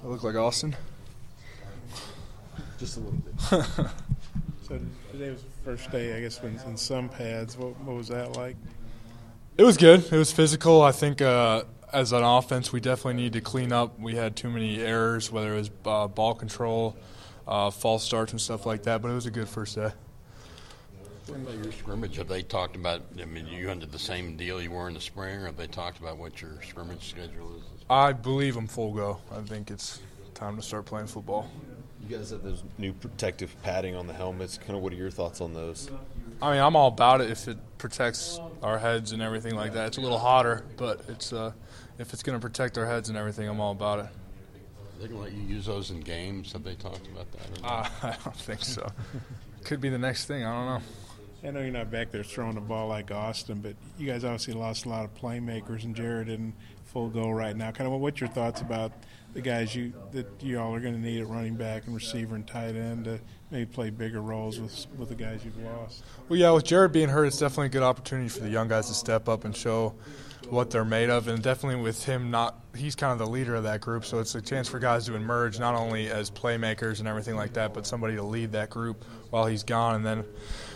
I look like Austin. Just a little bit. So today was the first day, I guess, in some pads. What was that like? It was good. It was physical. I think as an offense, we definitely need to clean up. We had too many errors, whether it was ball control, false starts and stuff like that, but it was a good first day. What about your scrimmage? Have they talked about, I mean, you under the same deal you were in the spring, or have they talked about what your scrimmage schedule is? I believe I'm full go. I think it's time to start playing football. You guys have those new protective padding on the helmets. Kind of what are your thoughts on those? I mean, I'm all about it if it protects our heads and everything like that. It's a little hotter, but it's if it's going to protect our heads and everything, I'm all about it. Are they going to let you use those in games? Have they talked about that? Or not? I don't think so. Could be the next thing. I don't know. I know you're not back there throwing the ball like Austin, but you guys obviously lost a lot of playmakers, and Jared in full go right now. Kind of what's your thoughts about the guys that you all are going to need at running back and receiver and tight end to maybe play bigger roles with the guys you've lost? Well, yeah, with Jared being hurt, it's definitely a good opportunity for the young guys to step up and show what they're made of, and definitely with him he's kind of the leader of that group, so it's a chance for guys to emerge not only as playmakers and everything like that, but somebody to lead that group while he's gone. And then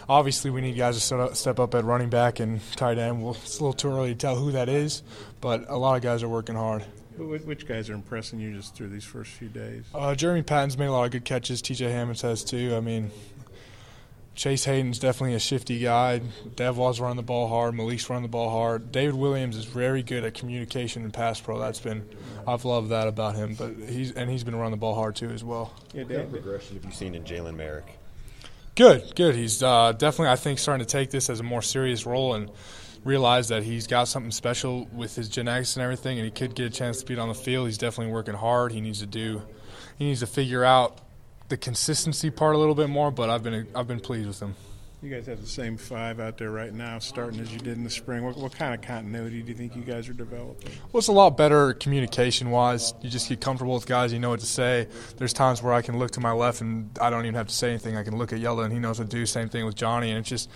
obviously we need guys to step up at running back and tight end. Well, it's a little too early to tell who that is, but a lot of guys are working hard. Which guys are impressing you just through these first few days? Jeremy Patton's made a lot of good catches. TJ Hammonds has too. I mean, Chase Hayden's definitely a shifty guy. Devwall's running the ball hard. Malik's running the ball hard. David Williams is very good at communication and pass pro. I've loved that about him. But he's been running the ball hard too as well. Yeah, what kind of progression have you seen in Jalen Merrick? Good. He's definitely, I think, starting to take this as a more serious role and realize that he's got something special with his genetics and everything, and he could get a chance to be on the field. He's definitely working hard. He needs to figure out the consistency part a little bit more, but I've been pleased with him. You guys have the same five out there right now starting as you did in the spring. What kind of continuity do you think you guys are developing? Well, it's a lot better communication-wise. You just get comfortable with guys. You know what to say. There's times where I can look to my left and I don't even have to say anything. I can look at Yella and he knows what to do. Same thing with Johnny. And it's just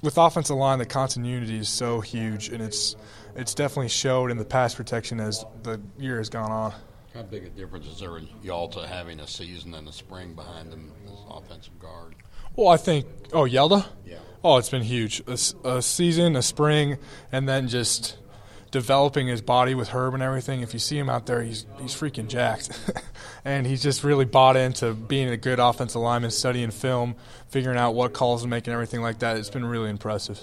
with offensive line, the continuity is so huge, and it's definitely showed in the pass protection as the year has gone on. How big a difference is there in Yalta having a season and a spring behind him as offensive guard? Well, I think – Yelda? Yeah. Oh, it's been huge. A season, a spring, and then just developing his body with Herb and everything. If you see him out there, he's freaking jacked. And he's just really bought into being a good offensive lineman, studying film, figuring out what calls to make and everything like that. It's been really impressive.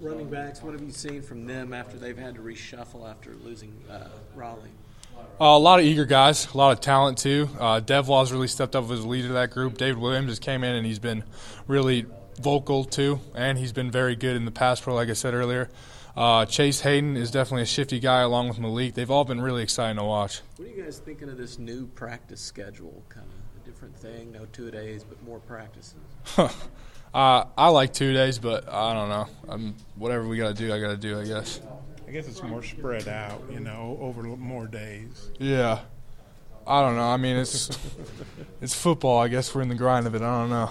Running backs, what have you seen from them after they've had to reshuffle after losing Raleigh? A lot of eager guys, a lot of talent too. Devlaw's really stepped up as a leader of that group. David Williams just came in and he's been really vocal too, and he's been very good in the pass pro, like I said earlier. Chase Hayden is definitely a shifty guy along with Malik. They've all been really exciting to watch. What are you guys thinking of this new practice schedule? Kind of a different thing, no 2 days, but more practices. I like 2 days, but I don't know. Whatever we got to do, I got to do, I guess. I guess it's more spread out, over more days. Yeah. I don't know. I mean, it's football. I guess we're in the grind of it. I don't know.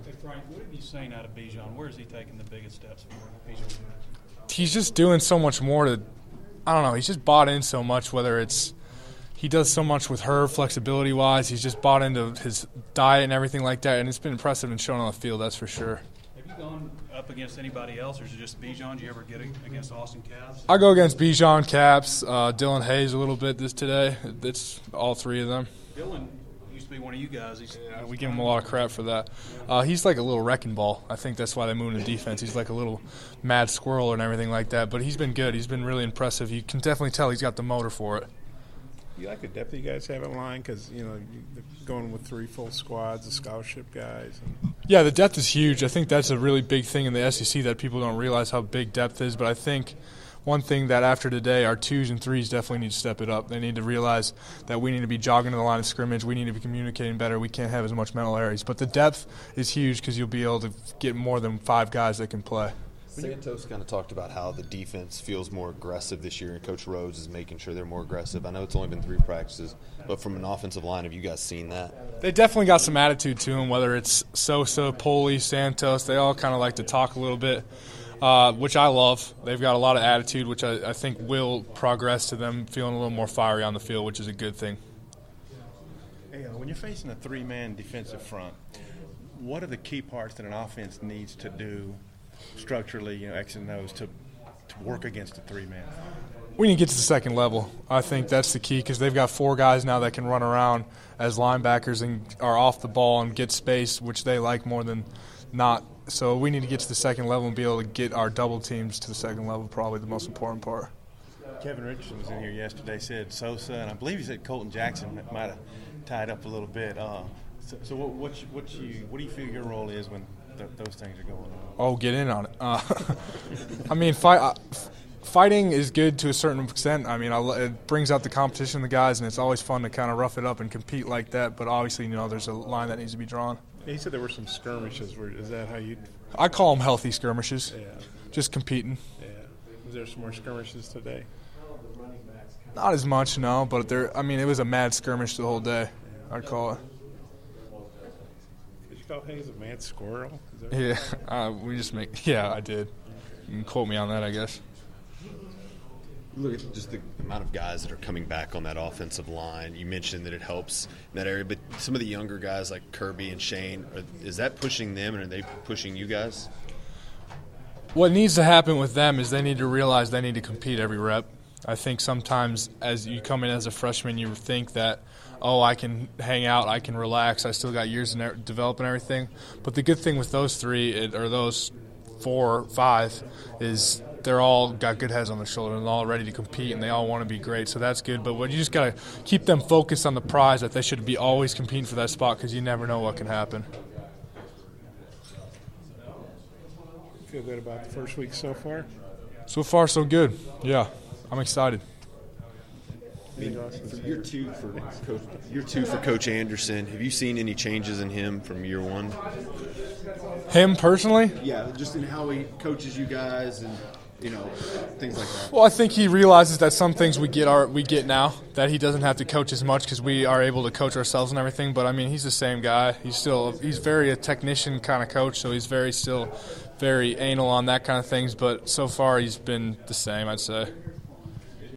Hey, Frank, what have you seen out of Bijan? Where is he taking the biggest steps for Bijan? He's just doing so much more I don't know. He's just bought in so much, whether it's he does so much with her flexibility-wise. He's just bought into his diet and everything like that, and it's been impressive and shown on the field, that's for sure. Have you gone up against anybody else, or is it just Bijan? Do you ever get against Austin Caps? I go against Bijan, Caps, Dylan Hayes a little bit today. It's all three of them. Dylan used to be one of you guys. Yeah, we give him a lot of crap for that. He's like a little wrecking ball. I think that's why they moved him to defense. He's like a little mad squirrel and everything like that. But he's been good. He's been really impressive. You can definitely tell he's got the motor for it. You like the depth you guys have at line because, going with 3 full squads, the scholarship guys. Yeah, the depth is huge. I think that's a really big thing in the SEC that people don't realize how big depth is. But I think one thing that after today, our 2s and 3s definitely need to step it up. They need to realize that we need to be jogging to the line of scrimmage. We need to be communicating better. We can't have as much mental errors. But the depth is huge because you'll be able to get more than 5 guys that can play. Santos kind of talked about how the defense feels more aggressive this year, and Coach Rhodes is making sure they're more aggressive. I know it's only been 3 practices, but from an offensive line, have you guys seen that? They definitely got some attitude to them, whether it's Sosa, Poli, Santos. They all kind of like to talk a little bit, which I love. They've got a lot of attitude, which I think will progress to them feeling a little more fiery on the field, which is a good thing. Hey, when you're facing a three-man defensive front, what are the key parts that an offense needs to do structurally, X and O's, to work against a three-man? We need to get to the second level. I think that's the key because they've got 4 guys now that can run around as linebackers and are off the ball and get space, which they like more than not. So we need to get to the second level and be able to get our double teams to the second level, probably the most important part. Kevin Richardson was in here yesterday, said Sosa, and I believe he said Colton Jackson might have tied up a little bit. So what do you feel your role is when those things are going on? Oh, get in on it. I mean, fighting is good to a certain extent. I mean, it brings out the competition in the guys, and it's always fun to kind of rough it up and compete like that. But obviously, there's a line that needs to be drawn. He said there were some skirmishes. Is that how you? I call them healthy skirmishes. Yeah. Just competing. Yeah. Was there some more skirmishes today? Not as much, no. But it was a mad skirmish the whole day. I'd call it. Did you call Hayes a mad squirrel? We just make. Yeah, I did. You can quote me on that, I guess. Look at just the amount of guys that are coming back on that offensive line. You mentioned that it helps in that area, but some of the younger guys like Kirby and Shane, is that pushing them, and are they pushing you guys? What needs to happen with them is they need to realize they need to compete every rep. I think sometimes as you come in as a freshman, you think that, I can hang out, I can relax, I still got years to develop and everything. But the good thing with those 3 or those 4 or 5 is they're all got good heads on their shoulder and they're all ready to compete and they all want to be great. So that's good. But you just got to keep them focused on the prize, that they should be always competing for that spot because you never know what can happen. Feel good about the first week so far? So far, so good. Yeah, I'm excited. Year two for Coach Anderson. Have you seen any changes in him from year one? Him personally? Yeah, just in how he coaches you guys and things like that. Well, I think he realizes that some things we get now, that he doesn't have to coach as much because we are able to coach ourselves and everything. But I mean, he's the same guy. He's very a technician kind of coach, so he's still very anal on that kind of things. But so far, he's been the same, I'd say.